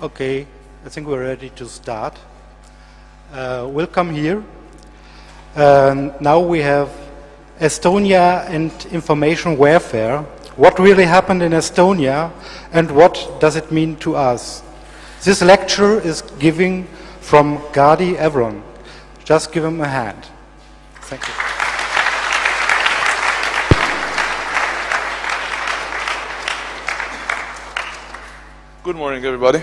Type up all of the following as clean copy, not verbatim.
Okay, I think we're ready to start. Welcome here. Now we have Estonia and information warfare. What really happened in Estonia and what does it mean to us? This lecture is given from Gadi Evron. Just give him a hand. Thank you. Good morning, everybody.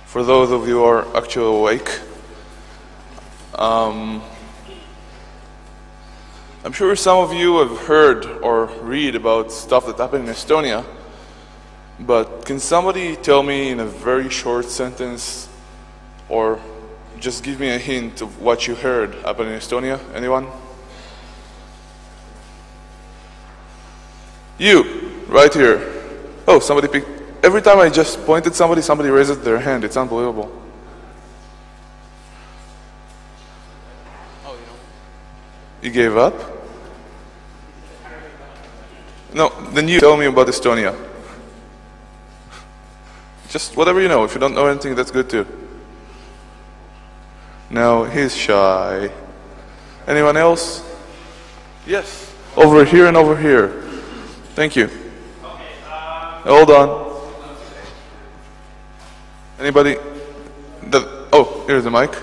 For those of you who are actually awake, I'm sure some of you have heard or read about stuff that happened in Estonia, but can somebody tell me in a very short sentence or just give me a hint of what you heard happen in Estonia? Anyone? You, right here. Oh, somebody picked. Every time I just pointed somebody raises their hand. It's unbelievable. Oh, you gave up? No, then you tell me about Estonia. Just whatever you know. If you don't know anything, that's good too. No, he's shy. Anyone else? Yes. Over here and over here. Thank you. Hold on. Anybody? Oh, here's the mic.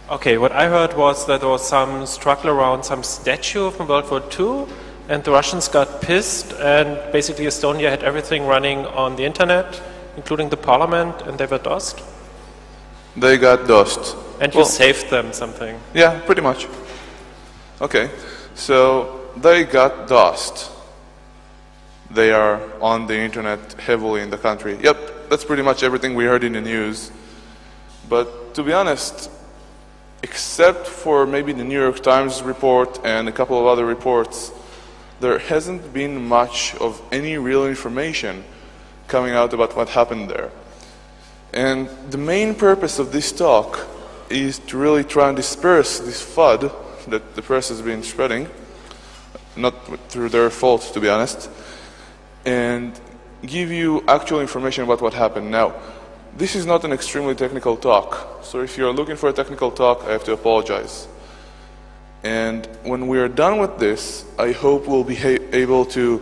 Okay, what I heard was that there was some struggle around some statue from World War II, and the Russians got pissed, and basically Estonia had everything running on the internet, including the parliament, and they were DOSed. They got DOSed. And you saved them something. Yeah, pretty much. Okay, so they got DOSed. They are on the internet heavily in the country. Yep, that's pretty much everything we heard in the news. But to be honest, except for maybe the New York Times report and a couple of other reports, there hasn't been much of any real information coming out about what happened there. And the main purpose of this talk is to really try and disperse this FUD that the press has been spreading, not through their fault, to be honest, and give you actual information about what happened. Now, this is not an extremely technical talk, so if you're looking for a technical talk, I have to apologize. And when we are done with this, I hope we'll be able to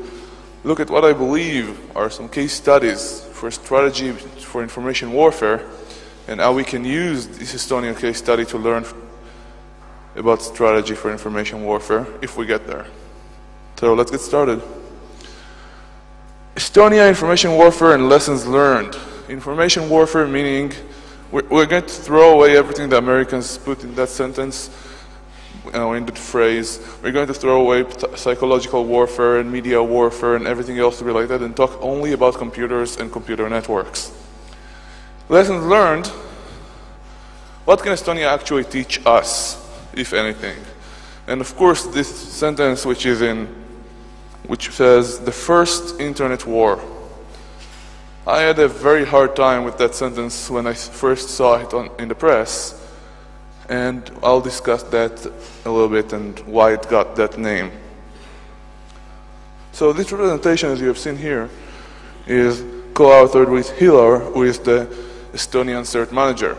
look at what I believe are some case studies for strategy for information warfare and how we can use this Estonian case study to learn about strategy for information warfare if we get there. So let's get started. Estonia information warfare and lessons learned. Information warfare meaning we're going to throw away everything the Americans put in that sentence, in that phrase. We're going to throw away psychological warfare and media warfare and everything else related and talk only about computers and computer networks. Lessons learned. What can Estonia actually teach us, if anything? And of course this sentence which says the first internet war. I had a very hard time with that sentence when I first saw it in the press, and I'll discuss that a little bit and why it got that name. So this representation, as you have seen here, is co-authored with Hilar, who is the Estonian CERT manager,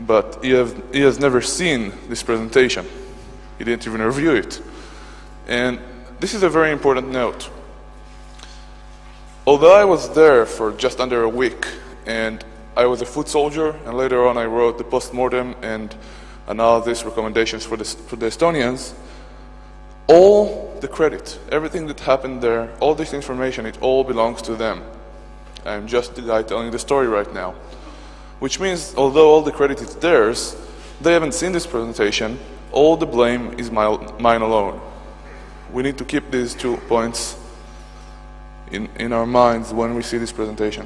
but he has never seen this presentation. He didn't even review it. And this is a very important note. Although I was there for just under a week, and I was a foot soldier, and later on I wrote the postmortem and analysis recommendations for the Estonians, all the credit, everything that happened there, all this information, it all belongs to them. I'm just the guy telling the story right now. Which means, although all the credit is theirs, they haven't seen this presentation, all the blame is mine alone. We need to keep these 2 points in our minds when we see this presentation.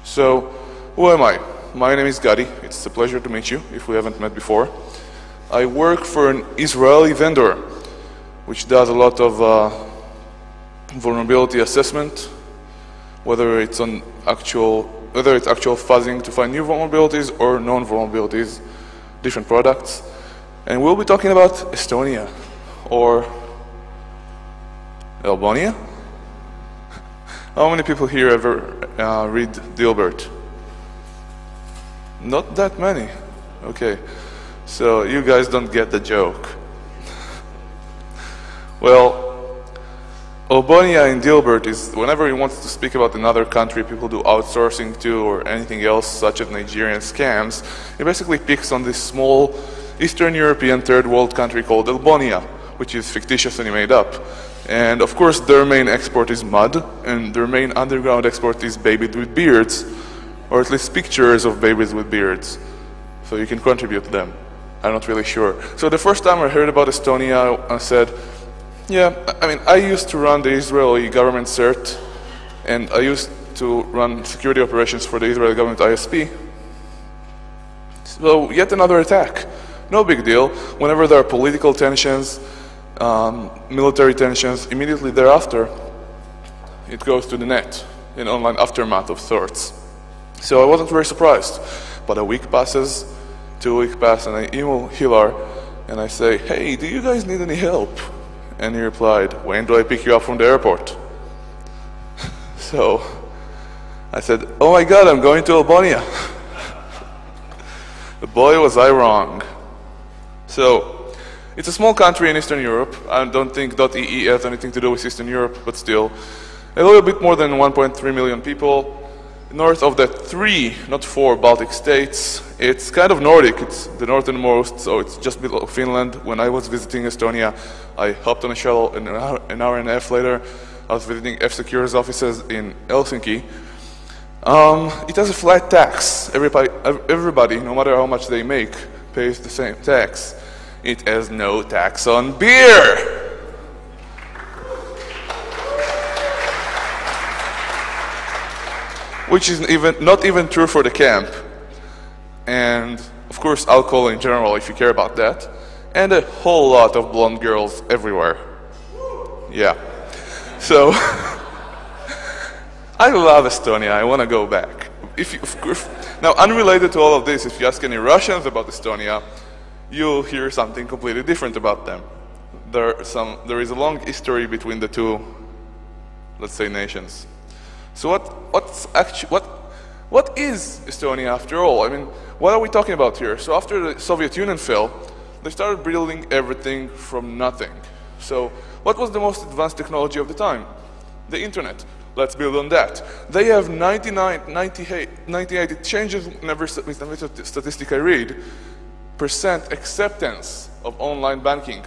So, who am I? My name is Gadi. It's a pleasure to meet you, if we haven't met before. I work for an Israeli vendor, which does a lot of vulnerability assessment, whether it's actual fuzzing to find new vulnerabilities or known vulnerabilities, different products. And we'll be talking about Estonia, or Albania? How many people here ever read Dilbert? Not that many. Okay. So you guys don't get the joke. Well, Obonia in Dilbert is whenever he wants to speak about another country people do outsourcing to or anything else such as Nigerian scams, he basically picks on this small Eastern European third world country called Albonia, which is fictitiously made up. And of course their main export is mud, and their main underground export is babies with beards, or at least pictures of babies with beards. So you can contribute to them. I'm not really sure. So the first time I heard about Estonia, I said, yeah, I mean, I used to run the Israeli government CERT, and I used to run security operations for the Israeli government ISP. So yet another attack. No big deal. Whenever there are political tensions, military tensions, immediately thereafter, it goes to the net, an online aftermath of sorts. So I wasn't very surprised. But a week passes, 2 weeks pass, and I email Hilar, and I say, hey, do you guys need any help? And he replied, when do I pick you up from the airport? So I said, oh my God, I'm going to Albania. Boy, was I wrong. So it's a small country in Eastern Europe. I don't think .ee has anything to do with Eastern Europe, but still. A little bit more than 1.3 million people. North of the 3, not 4 Baltic states. It's kind of Nordic, it's the northernmost, so it's just below Finland. When I was visiting Estonia, I hopped on a shuttle, and an hour and a half later, I was visiting F-Secure's offices in Helsinki. It has a flat tax. Everybody, no matter how much they make, pays the same tax. It has no tax on beer! Which is not even true for the camp. And, of course, alcohol in general, if you care about that. And a whole lot of blonde girls everywhere. Yeah. So, I love Estonia. I want to go back. Now, unrelated to all of this, if you ask any Russians about Estonia, you'll hear something completely different about them. There is a long history between the two, let's say, nations. So what is Estonia after all? I mean, what are we talking about here? So after the Soviet Union fell, they started building everything from nothing. So what was the most advanced technology of the time? The internet. Let's build on that. They have 98, it changes whenever statistic I read, % acceptance of online banking.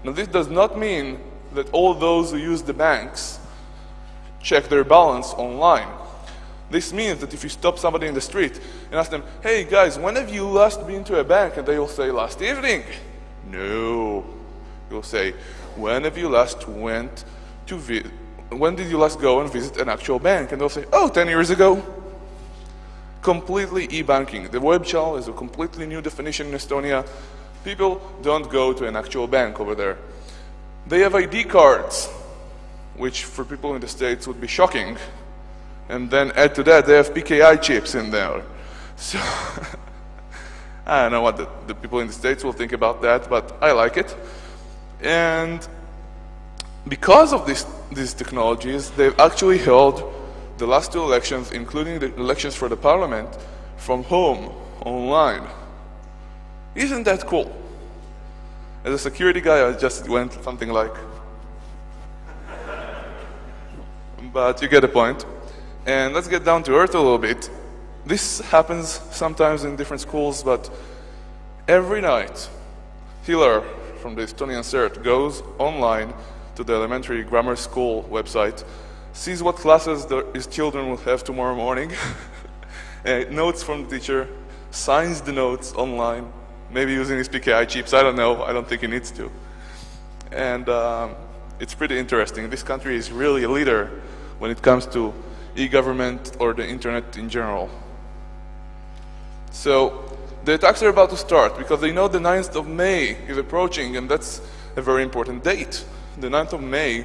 Now this does not mean that all those who use the banks check their balance online. This means that if you stop somebody in the street and ask them, hey guys, when have you last been to a bank? And they will say, last evening. No. You'll say, when have you last went to when did you last go and visit an actual bank? And they'll say, oh, 10 years ago. Completely e-banking. The web shell is a completely new definition in Estonia. People don't go to an actual bank over there. They have ID cards, which for people in the States would be shocking. And then add to that, they have PKI chips in there. So, I don't know what the people in the States will think about that, but I like it. And because of these technologies, they've actually held the last 2 elections, including the elections for the parliament, from home, online. Isn't that cool? As a security guy, I just went something like, but you get the point. And let's get down to earth a little bit. This happens sometimes in different schools, but every night, Hilar from the Estonian CERT goes online to the elementary grammar school website, sees what classes his children will have tomorrow morning, notes from the teacher, signs the notes online, maybe using his PKI chips, I don't know, I don't think he needs to. And it's pretty interesting. This country is really a leader when it comes to e-government or the internet in general. So the attacks are about to start because they know the 9th of May is approaching, and that's a very important date. The 9th of May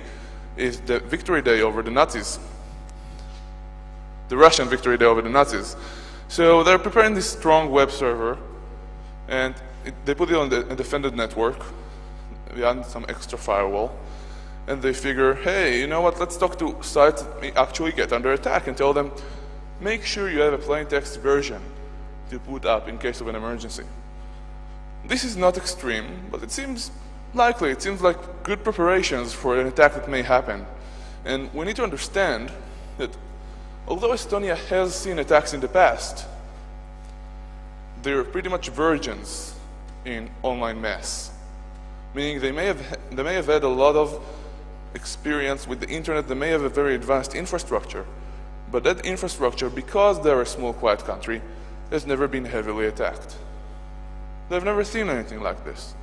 is the victory day over the Nazis. The Russian victory day over the Nazis. So they're preparing this strong web server, and they put it on the defended network, beyond some extra firewall. and they figure, hey, you know what, let's talk to sites that may actually get under attack and tell them, make sure you have a plain text version to put up in case of an emergency. This is not extreme, but it seems likely. It seems like good preparations for an attack that may happen. And we need to understand that although Estonia has seen attacks in the past, they're pretty much virgins in online mess. Meaning they may have had a lot of experience with the internet, they may have a very advanced infrastructure, but that infrastructure, because they're a small, quiet country, has never been heavily attacked. They've never seen anything like this.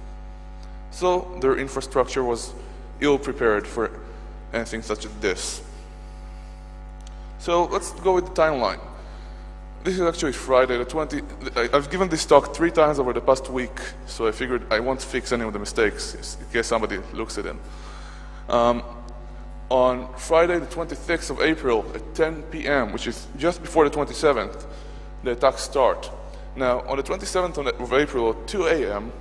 So their infrastructure was ill-prepared for anything such as this. So let's go with the timeline. This is actually Friday the 20th. I've given this talk 3 times over the past week, so I figured I won't fix any of the mistakes in case somebody looks at them. On Friday the 26th of April at 10 p.m., which is just before the 27th, the attacks start. Now, on the 27th of April at 2 a.m.,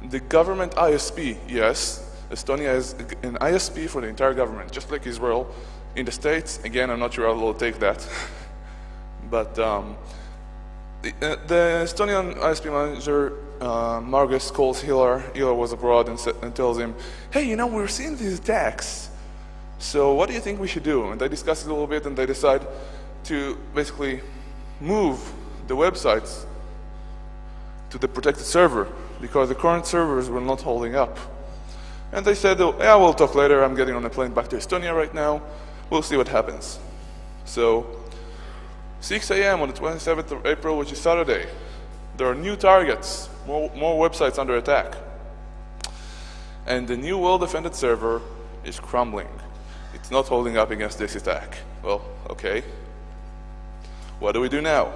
the government ISP, yes, Estonia is an ISP for the entire government, just like Israel. In the States, again, I'm not sure how they'll take that. But the Estonian ISP manager, Margus, calls Hilar. Hilar was abroad and tells him, hey, you know, we're seeing these attacks. So what do you think we should do? And they discuss it a little bit, and they decide to basically move the websites to the protected server because the current servers were not holding up. And they said, oh, yeah, we'll talk later. I'm getting on a plane back to Estonia right now. We'll see what happens. So 6 a.m. on the 27th of April, which is Saturday, there are new targets, more websites under attack. And the new well-defended server is crumbling. It's not holding up against this attack. Well, okay. What do we do now?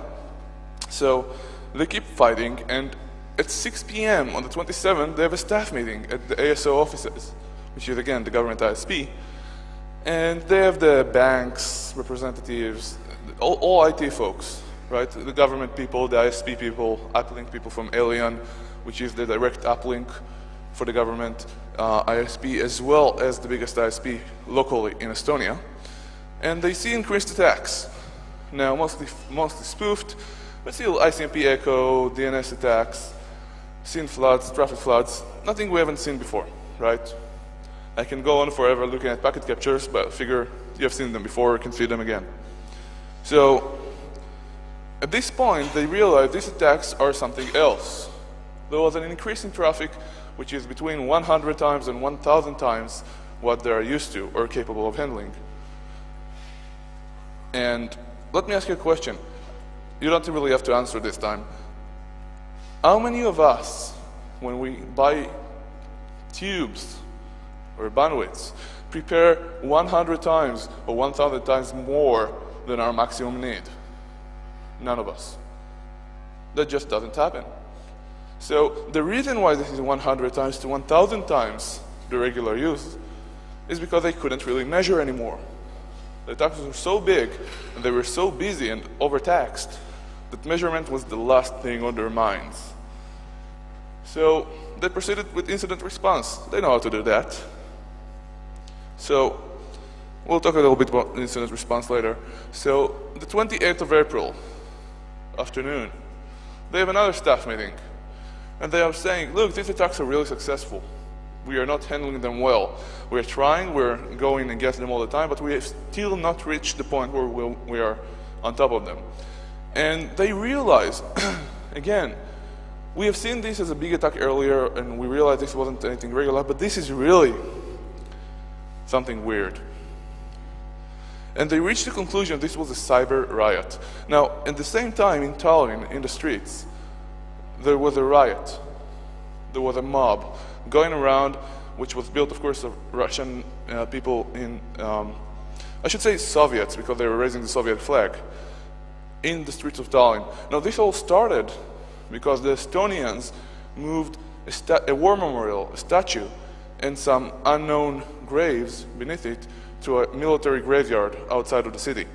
So they keep fighting, and at 6 p.m. on the 27th, they have a staff meeting at the ASO offices, which is, again, the government ISP. And they have the banks, representatives, all IT folks, right? The government people, the ISP people, uplink people from Alien, which is the direct uplink for the government ISP, as well as the biggest ISP locally in Estonia. And they see increased attacks. Now, mostly spoofed, but still ICMP echo, DNS attacks, scene floods, traffic floods, nothing we haven't seen before, right? I can go on forever looking at packet captures, but I figure you have seen them before, you can see them again. So, at this point, they realized these attacks are something else. There was an increase in traffic, which is between 100 times and 1,000 times what they are used to or capable of handling. And let me ask you a question. You don't really have to answer this time. How many of us, when we buy tubes or bandwidths, prepare 100 times or 1,000 times more than our maximum need? None of us. That just doesn't happen. So the reason why this is 100 times to 1,000 times the regular use is because they couldn't really measure anymore. The attacks were so big and they were so busy and overtaxed that measurement was the last thing on their minds. So they proceeded with incident response. They know how to do that. So we'll talk a little bit about incident response later. So the 28th of April, afternoon, they have another staff meeting. And they are saying, look, these attacks are really successful. We are not handling them well. We're trying, we're going against them all the time, but we have still not reached the point where we are on top of them. And they realize, again, we have seen this as a big attack earlier, and we realized this wasn't anything regular, but this is really something weird. And they reached the conclusion this was a cyber riot. Now, at the same time, in Tallinn, in the streets, there was a riot. There was a mob going around, which was built, of course, of Russian people in, I should say Soviets, because they were raising the Soviet flag, in the streets of Tallinn. Now, this all started because the Estonians moved a war memorial, a statue, and some unknown graves beneath it to a military graveyard outside of the city.